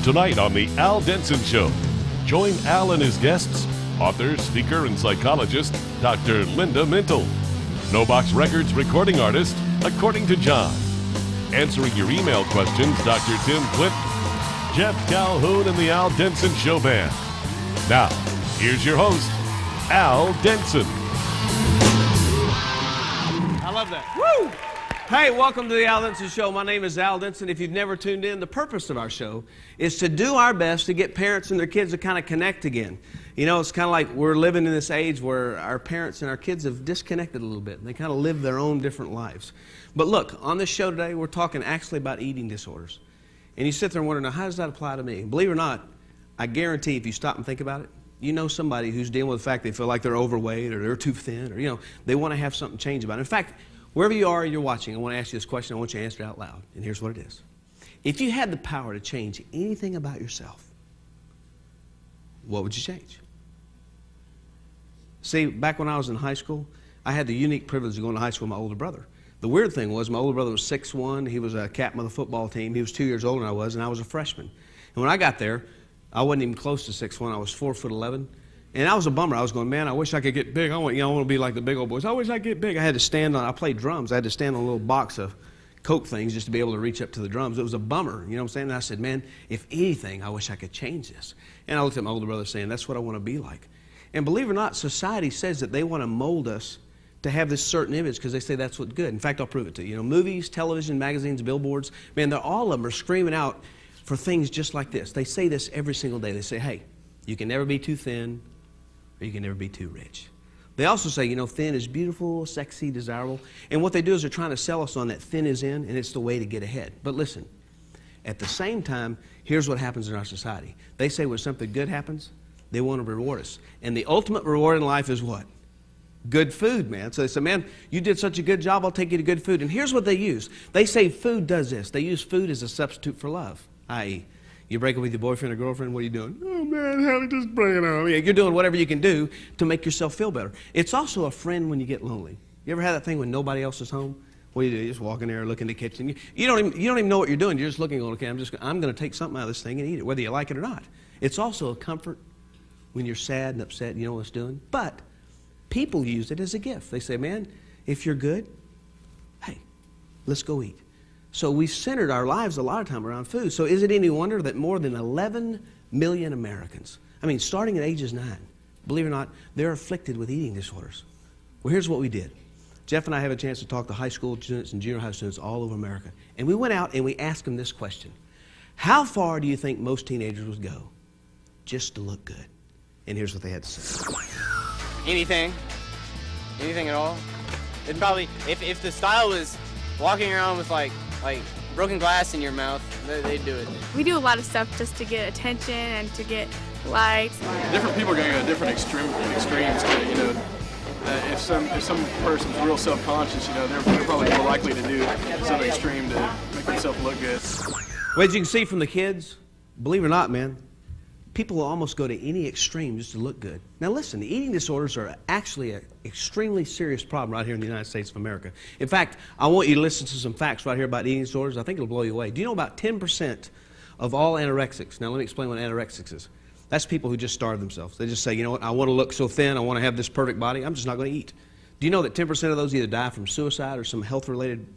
Tonight on The Al Denson Show, join Al and his guests, author, speaker, and psychologist, Dr. Linda Mintle. No Box Records recording artist, According to John. Answering your email questions, Dr. Tim Clinton, Jeff Calhoun, and the Al Denson Show Band. Now, here's your host, Al Denson. I love that. Woo! Hey, welcome to the Al Denson Show. My name is Al Denson. If you've never tuned in, the purpose of our show is to do our best to get parents and their kids to kind of connect again. You know, it's kind of like we're living in this age where our parents and our kids have disconnected a little bit. And they kind of live their own different lives. But look, on this show today, we're talking actually about eating disorders. And you sit there and wonder, now, how does that apply to me? Believe it or not, I guarantee if you stop and think about it, you know somebody who's dealing with the fact they feel like they're overweight or they're too thin or, you know, they want to have something change about it. In fact, wherever you are and you're watching, I want to ask you this question. I want you to answer it out loud. And here's what it is. If you had the power to change anything about yourself, what would you change? See, back when I was in high school, I had the unique privilege of going to high school with my older brother. The weird thing was my older brother was 6'1". He was a captain of the football team. He was 2 years older than I was, and I was a freshman. And when I got there, I wasn't even close to 6'1". I was 4'11". And I was a bummer. I was going, man, I wish I could get big. I want to be like the big old boys. I wish I could get big. I played drums. I had to stand on a little box of Coke things just to be able to reach up to the drums. It was a bummer, you know what I'm saying? And I said, man, if anything, I wish I could change this. And I looked at my older brother saying, that's what I want to be like. And believe it or not, society says that they want to mold us to have this certain image because they say that's what's good. In fact, I'll prove it to you. You know, movies, television, magazines, billboards, man, all of them are screaming out for things just like this. They say this every single day. They say, hey, you can never be too thin or you can never be too rich. They also say, you know, thin is beautiful, sexy, desirable. And what they do is they're trying to sell us on that thin is in, and it's the way to get ahead. But listen, at the same time, here's what happens in our society. They say when something good happens, they want to reward us. And the ultimate reward in life is what? Good food, man. So they say, man, you did such a good job, I'll take you to good food. And here's what they use. They say food does this. They use food as a substitute for love, i.e., you break up with your boyfriend or girlfriend, what are you doing? Oh, man, honey, just bring it on. You're doing whatever you can do to make yourself feel better. It's also a friend when you get lonely. You ever had that thing when nobody else is home? What do? You just walk in there, look in the kitchen. You don't even know what you're doing. You're just looking, going, okay, I'm going to take something out of this thing and eat it, whether you like it or not. It's also a comfort when you're sad and upset, you know what it's doing. But people use it as a gift. They say, man, if you're good, hey, let's go eat. So we've centered our lives a lot of time around food. So is it any wonder that more than 11 million Americans, starting at ages 9, believe it or not, they're afflicted with eating disorders? Well, here's what we did. Jeff and I have a chance to talk to high school students and junior high students all over America. And we went out and we asked them this question. How far do you think most teenagers would go just to look good? And here's what they had to say. Anything at all. It'd probably, if the style was walking around with like broken glass in your mouth, they'd do it. We do a lot of stuff just to get attention and to get likes. Different people are going to go to different extremes to, you know, if some person's real self-conscious, you know, they're probably more likely to do something extreme to make themselves look good. Well, as you can see from the kids, believe it or not, man, people will almost go to any extreme just to look good. Now listen, the eating disorders are actually an extremely serious problem right here in the United States of America. In fact, I want you to listen to some facts right here about eating disorders. I think it'll blow you away. Do you know about 10% of all anorexics? Now let me explain what anorexics is. That's people who just starve themselves. They just say, you know what, I want to look so thin, I want to have this perfect body, I'm just not going to eat. Do you know that 10% of those either die from suicide or some health-related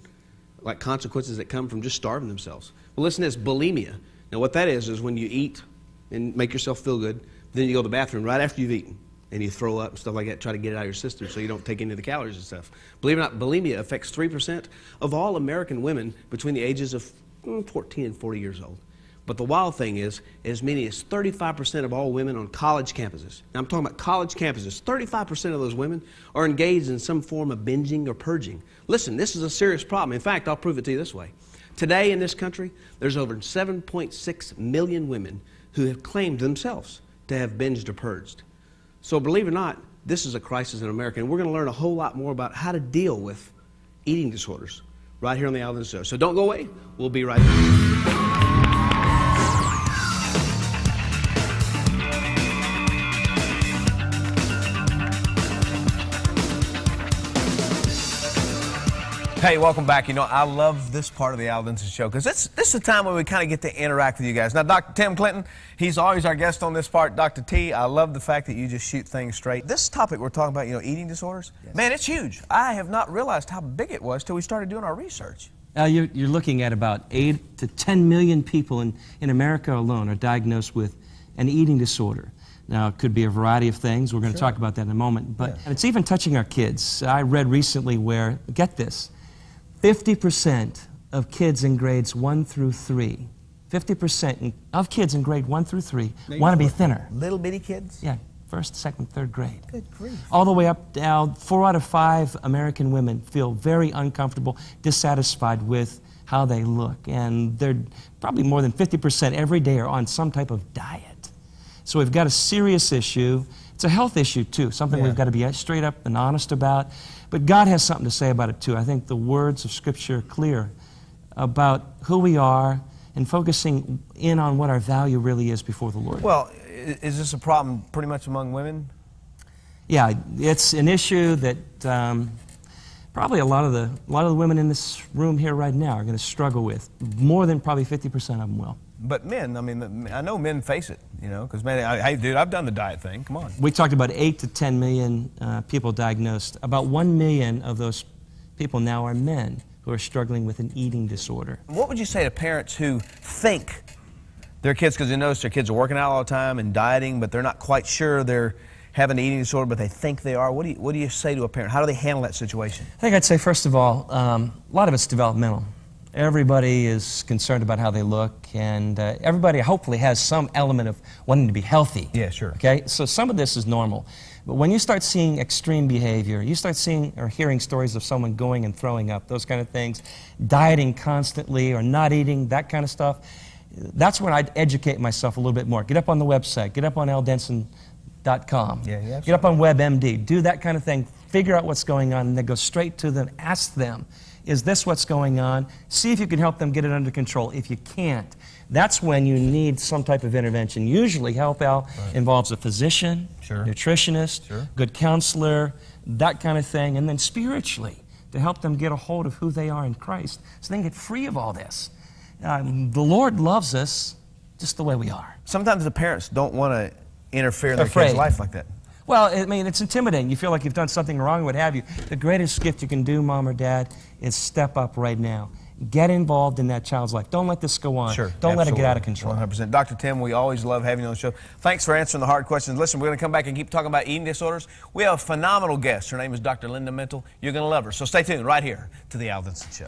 consequences that come from just starving themselves? Well, listen to this, bulimia. Now what that is when you eat and make yourself feel good, then you go to the bathroom right after you've eaten and you throw up and stuff like that, try to get it out of your system so you don't take any of the calories and stuff. Believe it or not, bulimia affects 3% of all American women between the ages of 14 and 40 years old. But the wild thing is, as many as 35% of all women on college campuses, now I'm talking about college campuses, 35% of those women are engaged in some form of binging or purging. Listen, this is a serious problem. In fact, I'll prove it to you this way. Today in this country, there's over 7.6 million women who have claimed themselves to have binged or purged. So believe it or not, this is a crisis in America, and we're going to learn a whole lot more about how to deal with eating disorders right here on the Al Denson Show. So don't go away. We'll be right back. Hey, welcome back. You know, I love this part of the Al Denson Show because this is the time when we kind of get to interact with you guys. Now, Dr. Tim Clinton, he's always our guest on this part. Dr. T, I love the fact that you just shoot things straight. This topic we're talking about, you know, eating disorders, man, it's huge. I have not realized how big it was till we started doing our research. You're looking at about 8 to 10 million people in America alone are diagnosed with an eating disorder. Now, it could be a variety of things. We're going to talk about that in a moment. But it's even touching our kids. I read recently where, get this, 50% of kids in grades 1 through 3, 50% of kids in grade 1 through 3 want to be thinner. Little bitty kids? Yeah, 1st, 2nd, 3rd grade. Good grief. All the way up now, 4 out of 5 American women feel very uncomfortable, dissatisfied with how they look. And they're probably more than 50% every day are on some type of diet. So we've got a serious issue. It's a health issue, too, something we've got to be straight up and honest about. But God has something to say about it, too. I think the words of Scripture are clear about who we are and focusing in on what our value really is before the Lord. Well, is this a problem pretty much among women? Yeah, it's an issue that probably a lot of the women in this room here right now are going to struggle with. More than probably 50% of them will. But men, I mean, I know men face it, you know, because, man, hey, dude, I've done the diet thing. Come on. We talked about 8 to 10 million people diagnosed. About 1 million of those people now are men who are struggling with an eating disorder. What would you say to parents who think their kids, because they notice their kids are working out all the time and dieting, but they're not quite sure they're having an eating disorder, but they think they are? What do you say to a parent? How do they handle that situation? I think I'd say, first of all, a lot of it's developmental. Everybody is concerned about how they look, and everybody hopefully has some element of wanting to be healthy. Yeah, sure. Okay, so some of this is normal. But when you start seeing extreme behavior, you start seeing or hearing stories of someone going and throwing up, those kind of things, dieting constantly or not eating, that kind of stuff, that's when I'd educate myself a little bit more. Get up on the website, get up on aldenson.com, get up on WebMD, do that kind of thing, figure out what's going on, and then go straight to them, ask them, is this what's going on? See if you can help them get it under control. If you can't, that's when you need some type of intervention. Usually Help Al involves a physician, nutritionist, good counselor, that kind of thing, and then spiritually to help them get a hold of who they are in Christ so they can get free of all this. The Lord loves us just the way we are. Sometimes the parents don't want to interfere in their kids' life like that. Well, I mean, it's intimidating. You feel like you've done something wrong, what have you. The greatest gift you can do, Mom or Dad, is step up right now. Get involved in that child's life. Don't let this go on. Sure, Don't let it get out of control. 100%. Dr. Tim, we always love having you on the show. Thanks for answering the hard questions. Listen, we're going to come back and keep talking about eating disorders. We have a phenomenal guest. Her name is Dr. Linda Mental. You're going to love her. So stay tuned right here to the Al Denson Show.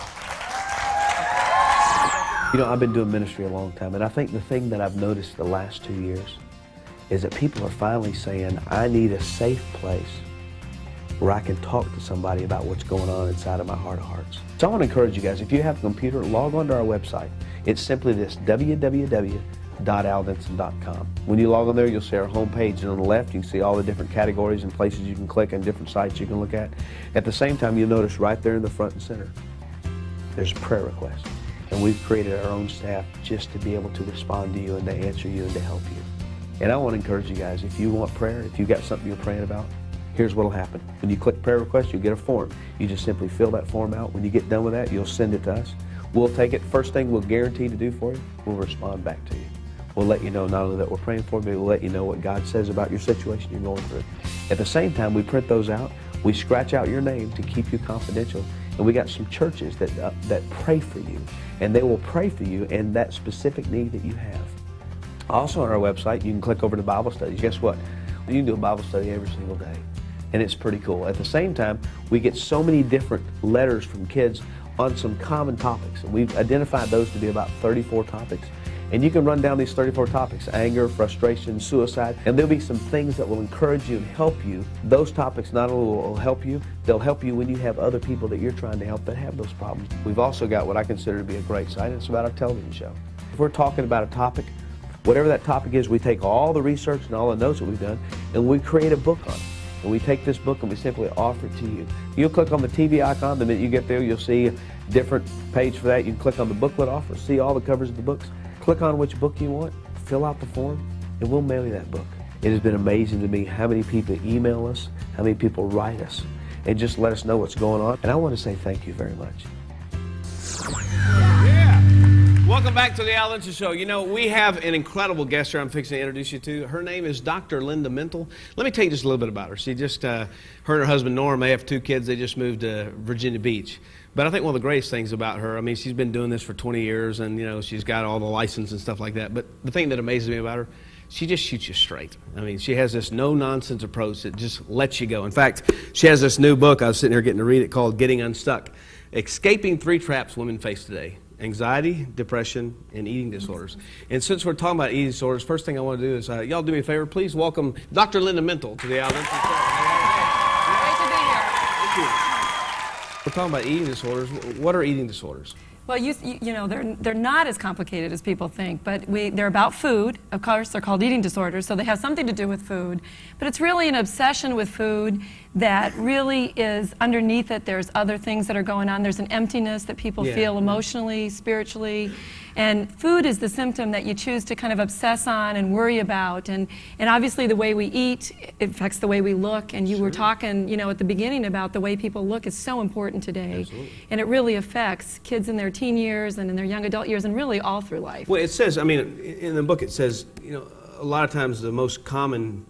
You know, I've been doing ministry a long time, and I think the thing that I've noticed the last 2 years is that people are finally saying, I need a safe place where I can talk to somebody about what's going on inside of my heart of hearts. So I want to encourage you guys, if you have a computer, log on to our website. It's simply this, www.aldenson.com. When you log on there, you'll see our homepage, and on the left, you can see all the different categories and places you can click and different sites you can look at. At the same time, you'll notice right there in the front and center, there's prayer requests. And we've created our own staff just to be able to respond to you and to answer you and to help you. And I want to encourage you guys, if you want prayer, if you've got something you're praying about, here's what will happen. When you click prayer request, you'll get a form. You just simply fill that form out. When you get done with that, you'll send it to us. We'll take it. First thing we'll guarantee to do for you, we'll respond back to you. We'll let you know not only that we're praying for you, but we'll let you know what God says about your situation you're going through. At the same time, we print those out. We scratch out your name to keep you confidential. And we got some churches that pray for you. And they will pray for you in that specific need that you have. Also on our website, you can click over to Bible studies. Guess what? You can do a Bible study every single day. And it's pretty cool. At the same time, we get so many different letters from kids on some common topics. And we've identified those to be about 34 topics. And you can run down these 34 topics: anger, frustration, suicide. And there'll be some things that will encourage you and help you. Those topics not only will help you, they'll help you when you have other people that you're trying to help that have those problems. We've also got what I consider to be a great site. It's about our television show. If we're talking about a topic, whatever that topic is, we take all the research and all the notes that we've done, and we create a book on it. And we take this book and we simply offer it to you. You'll click on the TV icon. The minute you get there, you'll see a different page for that. You can click on the booklet offer, see all the covers of the books. Click on which book you want, fill out the form, and we'll mail you that book. It has been amazing to me how many people email us, how many people write us, and just let us know what's going on. And I want to say thank you very much. Welcome back to the Al Denson Show. You know, we have an incredible guest here I'm fixing to introduce you to. Her name is Dr. Linda Mental. Let me tell you just a little bit about her. She just, her and her husband Norm, they have 2 kids. They just moved to Virginia Beach. But I think one of the greatest things about her, I mean, she's been doing this for 20 years, and, you know, she's got all the license and stuff like that. But the thing that amazes me about her, she just shoots you straight. I mean, she has this no-nonsense approach that just lets you go. In fact, she has this new book, I was sitting here getting to read it, called Getting Unstuck: Escaping 3 Traps Women Face Today. Anxiety, depression, and eating disorders. And since we're talking about eating disorders, first thing I want to do is, y'all do me a favor, please welcome Dr. Linda Mental to the Al Denson Show. Great to be here. Thank you. We're talking about eating disorders. What are eating disorders? Well, you know, they're not as complicated as people think, but they're about food. Of course, they're called eating disorders, so they have something to do with food. But it's really an obsession with food that really is underneath it. There's other things that are going on. There's an emptiness that people feel emotionally, spiritually. And food is the symptom that you choose to kind of obsess on and worry about. And obviously the way we eat, it affects the way we look. And you were talking, you know, at the beginning about the way people look is so important today. Absolutely. And it really affects kids in their teen years and in their young adult years and really all through life. Well, it says, I mean, in the book it says, you know, a lot of times the most common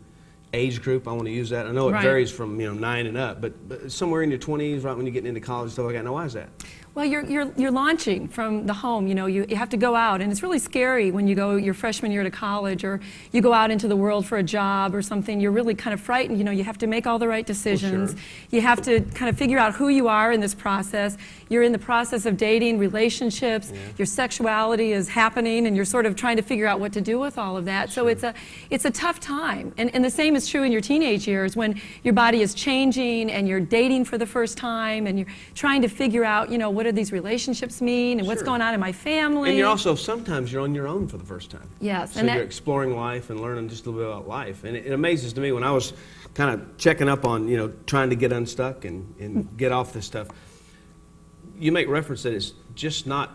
age group, I want to use that. I know it varies from, you know, 9 and up, but somewhere in your 20s, right when you're getting into college and stuff like that. Now, why is that? Well, you're launching from the home. You know, you have to go out, and it's really scary when you go your freshman year to college, or you go out into the world for a job or something. You're really kind of frightened. You know, you have to make all the right decisions. Well, sure. You have to kind of figure out who you are in this process. You're in the process of dating, relationships. Your sexuality is happening, and you're sort of trying to figure out what to do with all of that. So it's a tough time, and the same is true in your teenage years when your body is changing and you're dating for the first time, and you're trying to figure out, you know, what do these relationships mean and what's going on in my family. And you're also, sometimes you're on your own for the first time. Yes. So you're exploring life and learning just a little bit about life. And it amazes to me when I was kind of checking up on, you know, trying to get unstuck and get off this stuff. You make reference that it's just not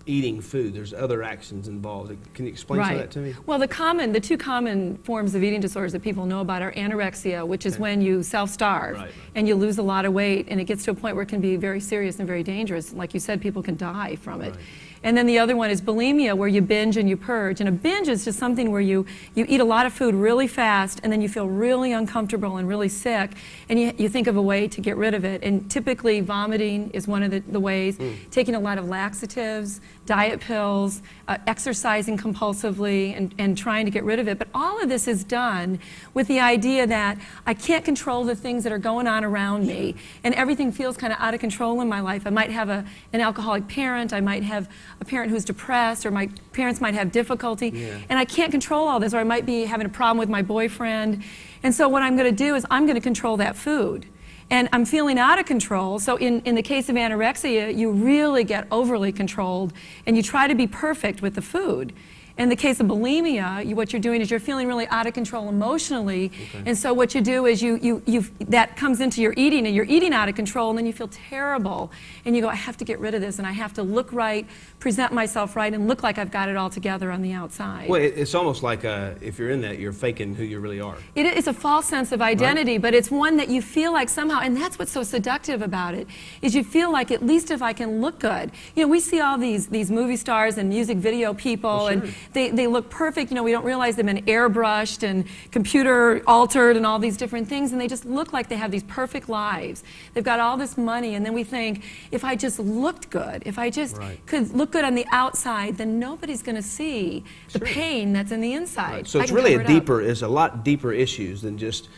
eating food. There's other actions involved. Can you explain some of that to me? Well, the 2 common forms of eating disorders that people know about are anorexia, which is when you self-starve and you lose a lot of weight, and it gets to a point where it can be very serious and very dangerous. Like you said, people can die from it. And then the other one is bulimia, where you binge and you purge. And a binge is just something where you eat a lot of food really fast, and then you feel really uncomfortable and really sick, and you think of a way to get rid of it. And typically vomiting is one of the ways, taking a lot of laxatives, diet pills, exercising compulsively, and trying to get rid of it. But all of this is done with the idea that I can't control the things that are going on around me, and everything feels kind of out of control in my life. I might have an alcoholic parent, I might have a parent who's depressed, or my parents might have difficulty, and I can't control all this, or I might be having a problem with my boyfriend. And so what I'm going to do is I'm going to control that food. And I'm feeling out of control, so in the case of anorexia, you really get overly controlled, and you try to be perfect with the food. In the case of bulimia, what you're doing is you're feeling really out of control emotionally, and so what you do is that comes into your eating, and you're eating out of control, and then you feel terrible, and you go, I have to get rid of this, and I have to look right, present myself right, and look like I've got it all together on the outside. Well, it's almost like if you're in that, you're faking who you really are. It's a false sense of identity, but it's one that you feel like somehow, and that's what's so seductive about it, is you feel like at least if I can look good. You know, we see all these movie stars and music video people, and they look perfect. You know, we don't realize they've been airbrushed and computer altered and all these different things, and they just look like they have these perfect lives. They've got all this money, and then we think, if I just looked good, if I just could look good on the outside, then nobody's going to see the pain that's in the inside. So it's really it's a lot deeper issues than just,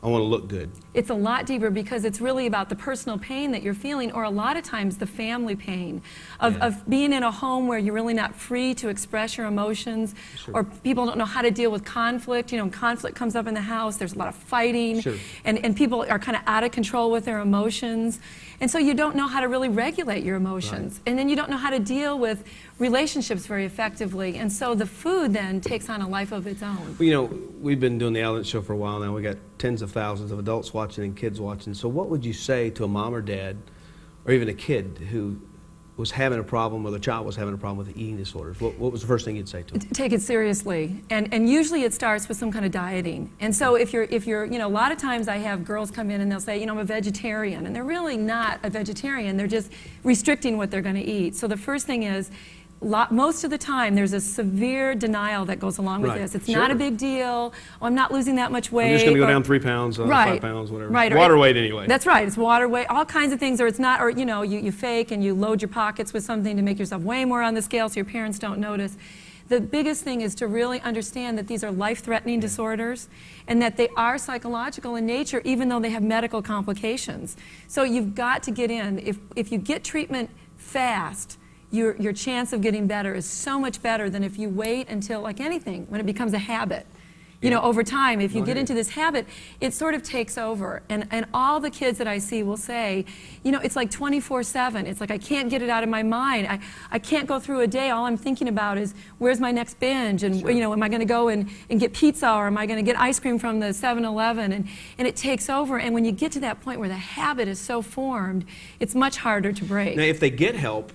I want to look good. It's a lot deeper because it's really about the personal pain that you're feeling, or a lot of times the family pain of being in a home where you're really not free to express your emotions, or people don't know how to deal with conflict. You know, when conflict comes up in the house, there's a lot of fighting, and people are kind of out of control with their emotions. And so you don't know how to really regulate your emotions. And then you don't know how to deal with relationships very effectively. And so the food then takes on a life of its own. Well, you know, we've been doing the Al Denson Show for a while now. We got tens of thousands of adults watching and kids watching. So what would you say to a mom or dad, or even a kid who was having a problem, or the child was having a problem with eating disorders, what was the first thing you'd say to them? Take it seriously, and usually it starts with some kind of dieting. And so if you're, you know, a lot of times I have girls come in and they'll say, you know, I'm a vegetarian, and they're really not a vegetarian. They're just restricting what they're going to eat. So the first thing is, most of the time there's a severe denial that goes along with this. It's not a big deal. Oh, I'm not losing that much weight. I'm just going to go down 3 pounds, 5 pounds, whatever. Right. Water weight anyway. That's right. It's water weight. All kinds of things. Or it's not. Or you know, you fake and you load your pockets with something to make yourself weigh more on the scale so your parents don't notice. The biggest thing is to really understand that these are life-threatening disorders and that they are psychological in nature, even though they have medical complications. So you've got to get in. If you get treatment fast, your chance of getting better is so much better than if you wait until, like anything, when it becomes a habit. You know, over time, if you get into this habit, it sort of takes over. And all the kids that I see will say, you know, it's like 24/7. It's like I can't get it out of my mind. I can't go through a day. All I'm thinking about is where's my next binge? And, you know, am I going to go and get pizza, or am I going to get ice cream from the 7-Eleven? And it takes over. And when you get to that point where the habit is so formed, it's much harder to break. Now, if they get help,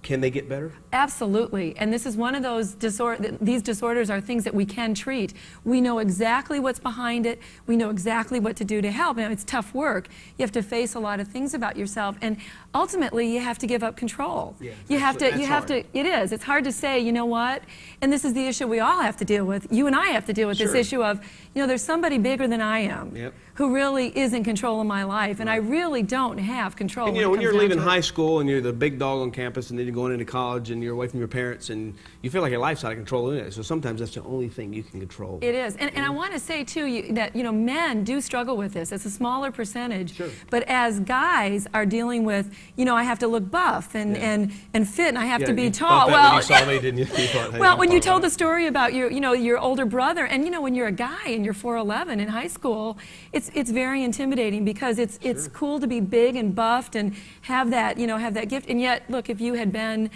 can they get better? Absolutely, and this is one of those these disorders are things that we can treat. We know exactly what's behind it. We know exactly what to do to help. Now, it's tough work. You have to face a lot of things about yourself, and ultimately, you have to give up control. Yeah, you have to. It is. It's hard to say, you know what? And this is the issue we all have to deal with. You and I have to deal with this issue of, you know, there's somebody bigger than I am who really is in control of my life, and I really don't have control. And you know, when you're leaving high school and you're the big dog on campus, and then you're going into college and you're away from your parents, and you feel like your life's out of control in it. So sometimes that's the only thing you can control. It is, and I want to say too that, you know, men do struggle with this. It's a smaller percentage, but as guys are dealing with, you know, I have to look buff and fit, and I have to be tall. Well, when you saw me, didn't you? Well, when you told the story about your older brother, and you know, when you're a guy and you're 4'11" in high school, it's very intimidating because it's cool to be big and buffed and have that gift. And yet, look, if you had been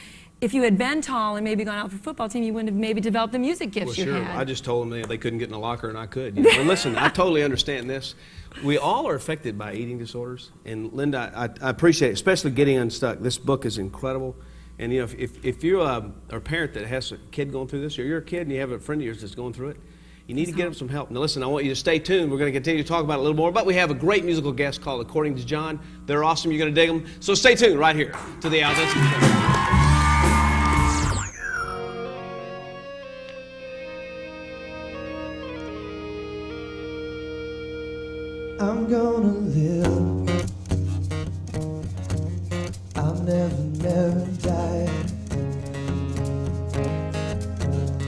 tall and maybe gone out for football team, you wouldn't have maybe developed the music gifts you had. I just told them they couldn't get in the locker, and I could. You know? And listen, I totally understand this. We all are affected by eating disorders, and Linda, I appreciate it, especially getting unstuck. This book is incredible. And you know, if you're a parent that has a kid going through this, or you're a kid and you have a friend of yours that's going through it, you need to get them some help. Now listen, I want you to stay tuned. We're going to continue to talk about it a little more, but we have a great musical guest called According to John. They're awesome. You're going to dig them. So stay tuned right here to the Al Denson Show. I'm gonna live. I'll never die.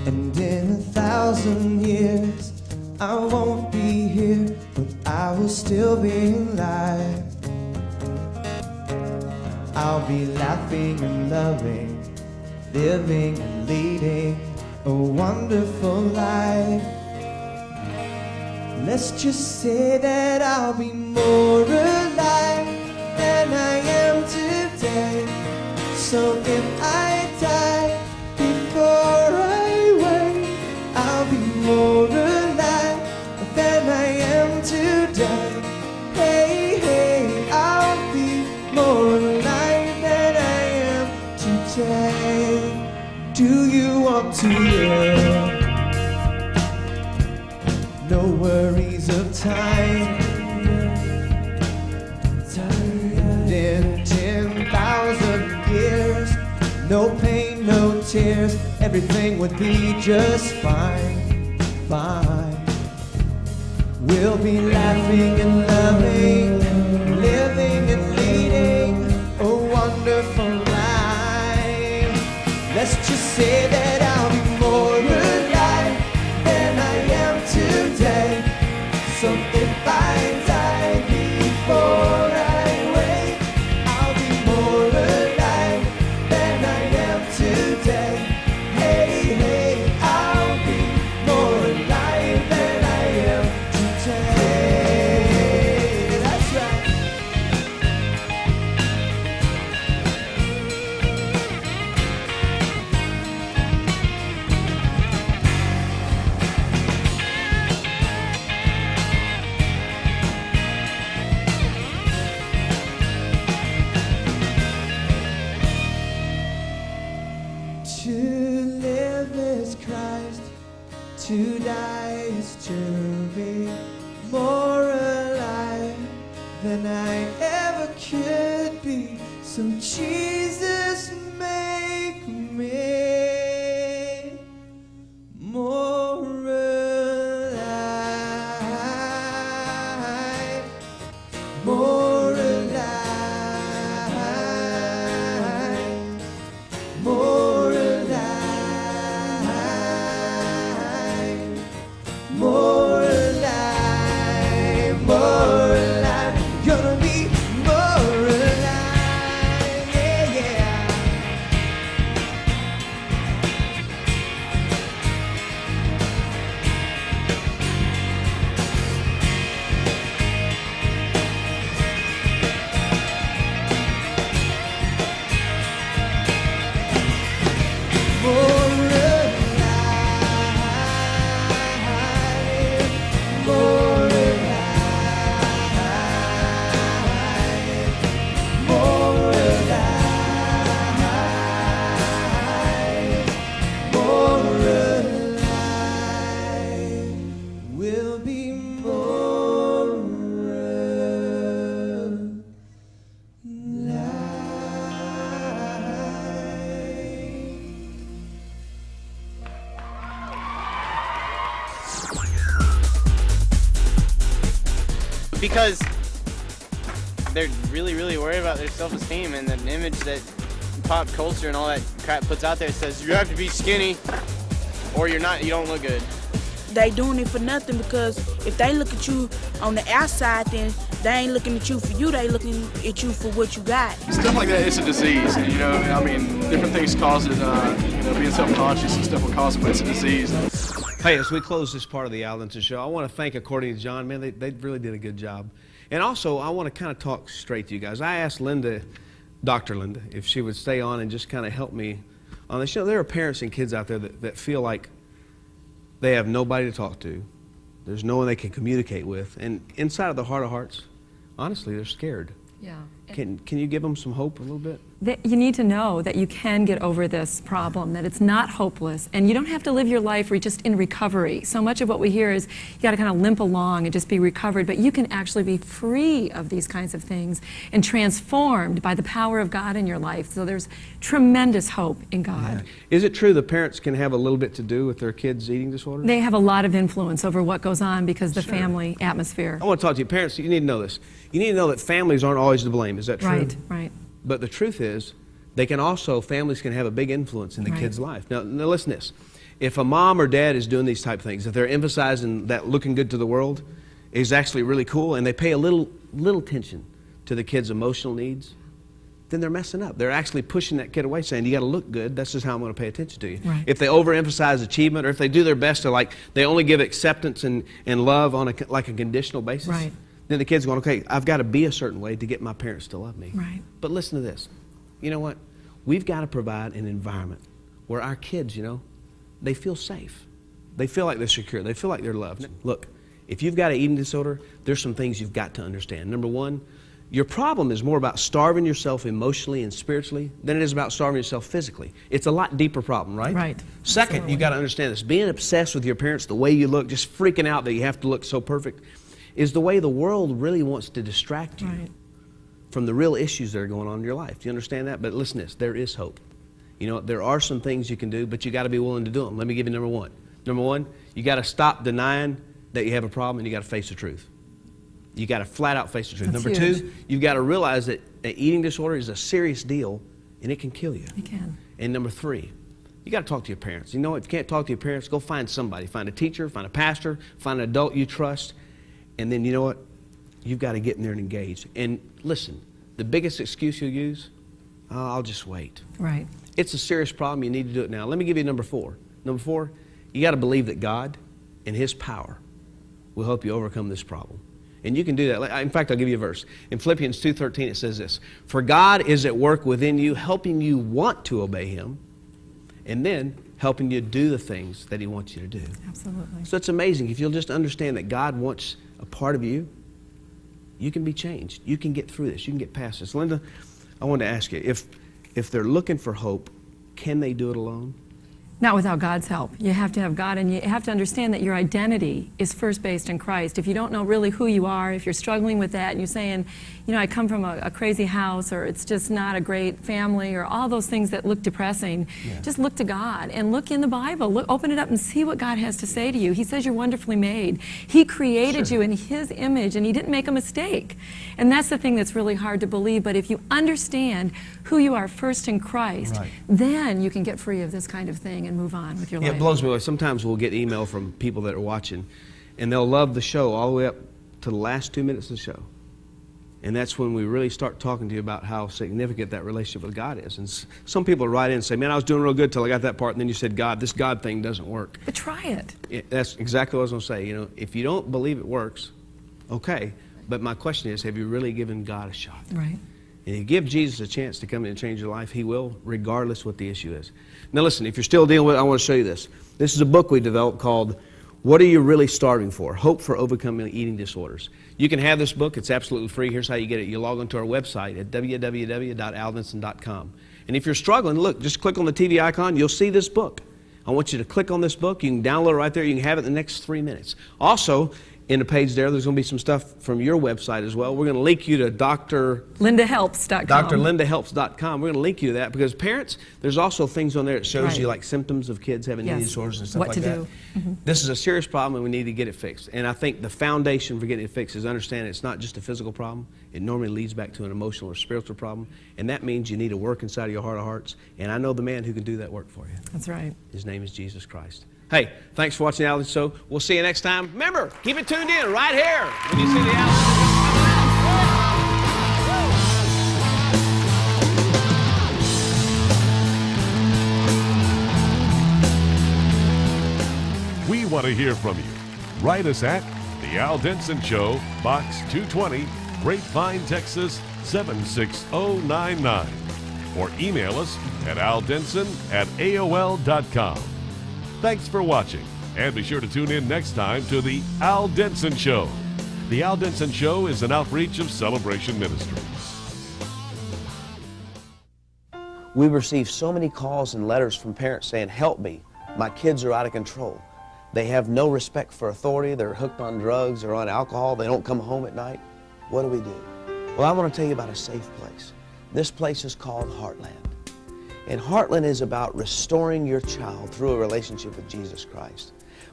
And in 1,000 years, I won't be here, but I will still be alive. I'll be laughing and loving, living and leading a wonderful life. Let's just say that I'll be more alive than I am today. So if I die before I wake, I'll be more alive than I am today. Hey, hey, I'll be more alive than I am today. Do you want to live? No worries of time. And in 10,000 years, no pain, no tears, everything would be just fine, fine. We'll be laughing and loving, living and leading a wonderful life. Let's just say that I'll be more alive than I am today. So if I die before I wake, I'll be more alive than I am today. Hey, hey, I'll be more alive than I am today. That's right. live is Christ, to die is to be more alive than I ever could be. So Jesus, make me more alive, more alive, more alive, more alive, more alive. Gonna be more alive, yeah, yeah. More alive, more alive, more alive, more alive. We'll be more alive. Because they're really, really worried about their self-esteem and the image that pop culture and all that crap puts out there. It says you have to be skinny or you don't look good. They doing it for nothing, because if they look at you on the outside, then they ain't looking at you for you, they looking at you for what you got. Stuff like that, it's a disease, you know, I mean, different things cause it, being self-conscious and stuff will cause it, but it's a disease. Hey, as we close this part of the Al Denson Show, I want to thank According to John. Man, they really did a good job. And also, I want to kind of talk straight to you guys. I asked Linda, Dr. Linda, if she would stay on and just kind of help me on this. You know, there are parents and kids out there that feel like they have nobody to talk to. There's no one they can communicate with. And inside of the heart of hearts, honestly, they're scared. Yeah. Can you give them some hope a little bit? You need to know that you can get over this problem, that it's not hopeless, and you don't have to live your life just in recovery. So much of what we hear is you got to kind of limp along and just be recovered, but you can actually be free of these kinds of things and transformed by the power of God in your life. So there's tremendous hope in God. Yeah. Is it true the parents can have a little bit to do with their kids' eating disorder? They have a lot of influence over what goes on because of the family atmosphere. I want to talk to you. Parents, you need to know this. You need to know that families aren't always to blame. Is that true? Right, right. But the truth is, families can have a big influence in the kid's life. Now listen to this. If a mom or dad is doing these type of things, if they're emphasizing that looking good to the world is actually really cool, and they pay a little attention to the kid's emotional needs, then they're messing up. They're actually pushing that kid away, saying, you got to look good. That's just how I'm going to pay attention to you. Right. If they overemphasize achievement, or if they do their best to, they only give acceptance and love on a conditional basis, right, then the kid's going, okay, I've got to be a certain way to get my parents to love me. Right. But listen to this. You know what? We've got to provide an environment where our kids, they feel safe. They feel like they're secure. They feel like they're loved. Look, if you've got an eating disorder, there's some things you've got to understand. Number one, your problem is more about starving yourself emotionally and spiritually than it is about starving yourself physically. It's a lot deeper problem, right? Right. Second, you've got to understand this. Being obsessed with your parents, the way you look, just freaking out that you have to look so perfect, is the way the world really wants to distract you from the real issues that are going on in your life. Do you understand that? But listen to this, there is hope. There are some things you can do, but you got to be willing to do them. Let me give you number one. Number one, you got to stop denying that you have a problem, and you got to face the truth. You got to flat out face the truth. That's Number huge. two, you've got to realize that an eating disorder is a serious deal, and it can kill you. It can. And number three, you got to talk to your parents. If you can't talk to your parents, go find somebody. Find a teacher, find a pastor, find an adult you trust, and then you know what? You've got to get in there and engage. And listen, the biggest excuse you'll use, I'll just wait. Right. It's a serious problem. You need to do it now. Let me give you number four. Number four, you got to believe that God and His power will help you overcome this problem. And you can do that. In fact, I'll give you a verse. In Philippians 2:13, it says this: "For God is at work within you, helping you want to obey Him, and then helping you do the things that He wants you to do." Absolutely. So it's amazing. If you'll just understand that God wants a part of you, you can be changed. You can get through this. You can get past this. Linda, I wanted to ask you, if they're looking for hope, can they do it alone? Not without God's help. You have to have God, and you have to understand that your identity is first based in Christ. If you don't know really who you are, if you're struggling with that and you're saying, you know, I come from a crazy house, or it's just not a great family, or all those things that look depressing, just look to God and look in the Bible. Look, open it up and see what God has to say to you. He says you're wonderfully made. He created you in His image, and He didn't make a mistake. And that's the thing that's really hard to believe. But if you understand who you are first in Christ, then you can get free of this kind of thing and move on with your life. It blows me away. Sometimes we'll get email from people that are watching, and they'll love the show all the way up to the last 2 minutes of the show. And that's when we really start talking to you about how significant that relationship with God is. And some people write in and say, man, I was doing real good till I got that part, and then you said, God, this God thing doesn't work. But try it. That's exactly what I was going to say. You know, if you don't believe it works, okay. But my question is, have you really given God a shot? Right. And if you give Jesus a chance to come in and change your life, He will, regardless what the issue is. Now listen, if you're still dealing with it, I want to show you this. This is a book we developed called What Are You Really Starving For? Hope for Overcoming Eating Disorders. You can have this book. It's absolutely free. Here's how you get it. You log onto our website at www.aldenson.com. And if you're struggling, look, just click on the TV icon. You'll see this book. I want you to click on this book. You can download it right there. You can have it in the next 3 minutes. Also, in the page there's going to be some stuff from your website as well. We're going to link you to DrLindaHelps.com. DrLindaHelps.com. We're going to link you to that because parents, there's also things on there that shows you like symptoms of kids having eating disorders and stuff what like to that. do. Mm-hmm. This is a serious problem and we need to get it fixed. And I think the foundation for getting it fixed is understanding it's not just a physical problem. It normally leads back to an emotional or spiritual problem. And that means you need to work inside of your heart of hearts. And I know the man who can do that work for you. That's right. His name is Jesus Christ. Hey, thanks for watching the Allen Show. We'll see you next time. Remember, keep it tuned in right here when you see the Allen Show. We want to hear from you. Write us at The Al Denson Show, Box 220, Grapevine, Texas 76099. Or email us at aldenson@aol.com. Thanks for watching, and be sure to tune in next time to The Al Denson Show. The Al Denson Show is an outreach of Celebration Ministries. We receive so many calls and letters from parents saying, help me, my kids are out of control. They have no respect for authority, they're hooked on drugs or on alcohol, they don't come home at night. What do we do? Well, I want to tell you about a safe place. This place is called Heartland. And Heartland is about restoring your child through a relationship with Jesus Christ.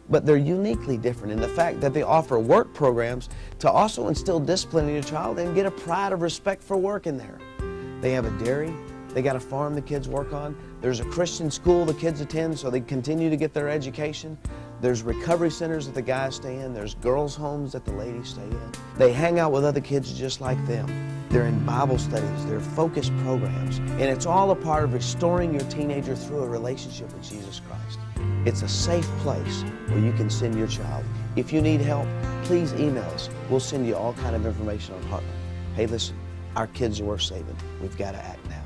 But they're uniquely different in the fact that they offer work programs to also instill discipline in your child and get a pride of respect for work in there. They have a dairy, they got a farm the kids work on, there's a Christian school the kids attend so they continue to get their education, there's recovery centers that the guys stay in, there's girls' homes that the ladies stay in. They hang out with other kids just like them. They're in Bible studies, they're focused programs, and it's all a part of restoring your teenager through a relationship with Jesus Christ. It's a safe place where you can send your child. If you need help, please email us. We'll send you all kind of information on Heartland. Hey, listen, our kids are worth saving. We've got to act now.